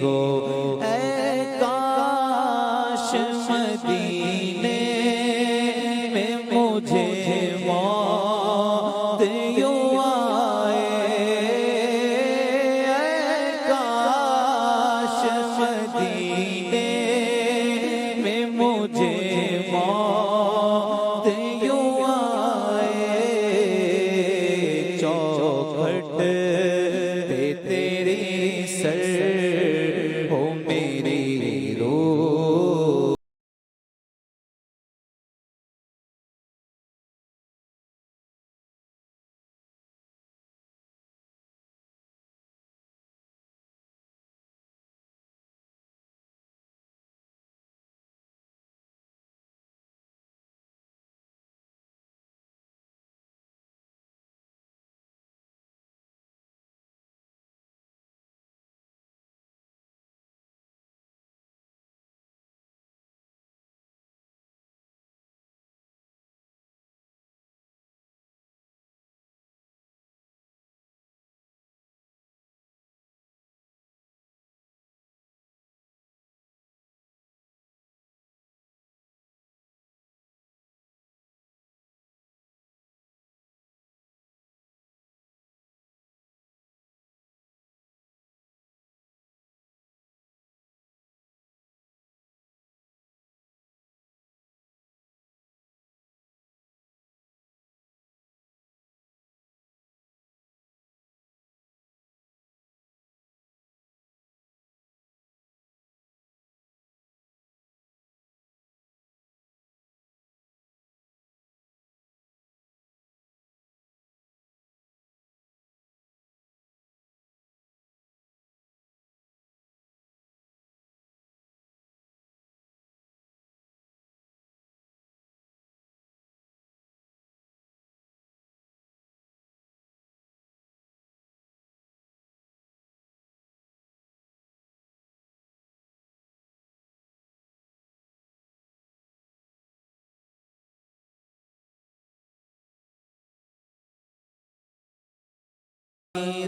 ہو، اے کاش مدینے میں مجھے موت یوں آئے، اے کاش مدینے میں مجھے موت یوں آئے، چوکھٹ پہ تیری سر ہو میری روح،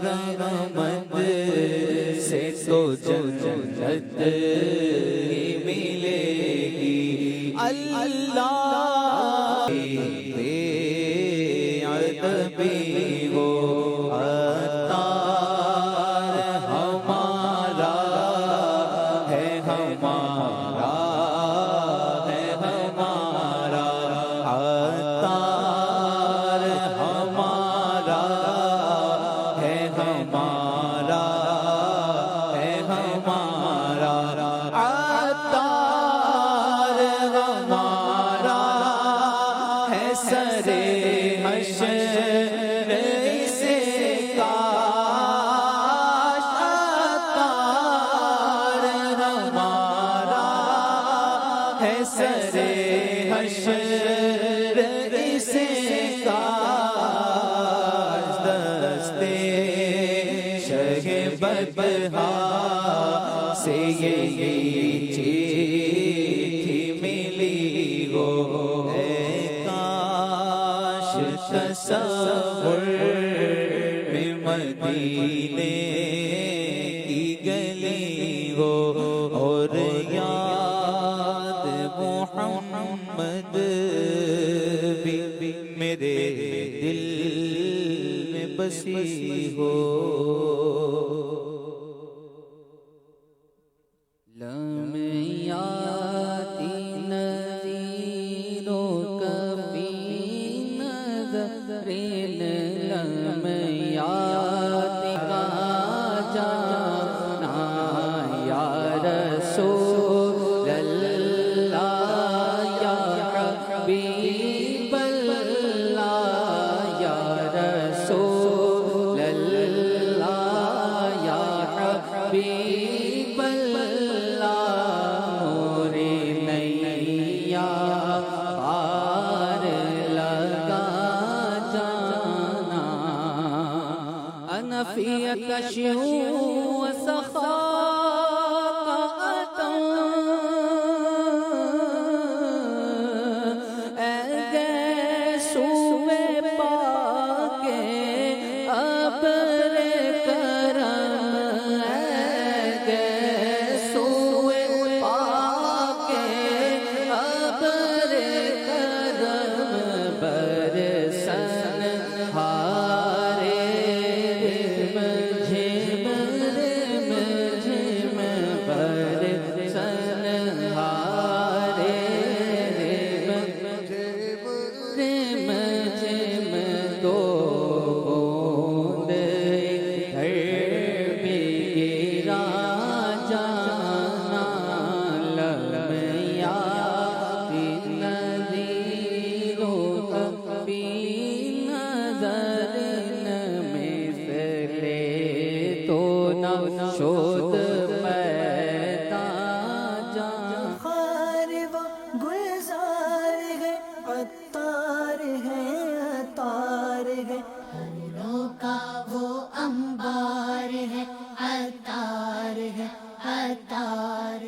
رحمت سے تو جنت ہی ملے گی، اللہ بے ادبی ہو عطار ہمارا ہے، ہمارا ہے، ہمارا عطار ہمارا ہے، ہمارا ہے، ہمارا عطار ہمارا ہے، سرے حشر سے کاش عطار ہمارا ہے، سرے حشر سے کاش دستے شہ بدبہا سے یہ چیٹھی ملی ہو، اے کاش تصور میں مدینے کی گلی ہو، اور یاد محمد بھی میرے دل میں بسی ہو۔ لمیاتی نذیروں کبھی نظرین، لمیاتی کا جانا یا رسول اللہ یا حبیب اللہ یا رسول اللہ یا حبیب اللہ عطار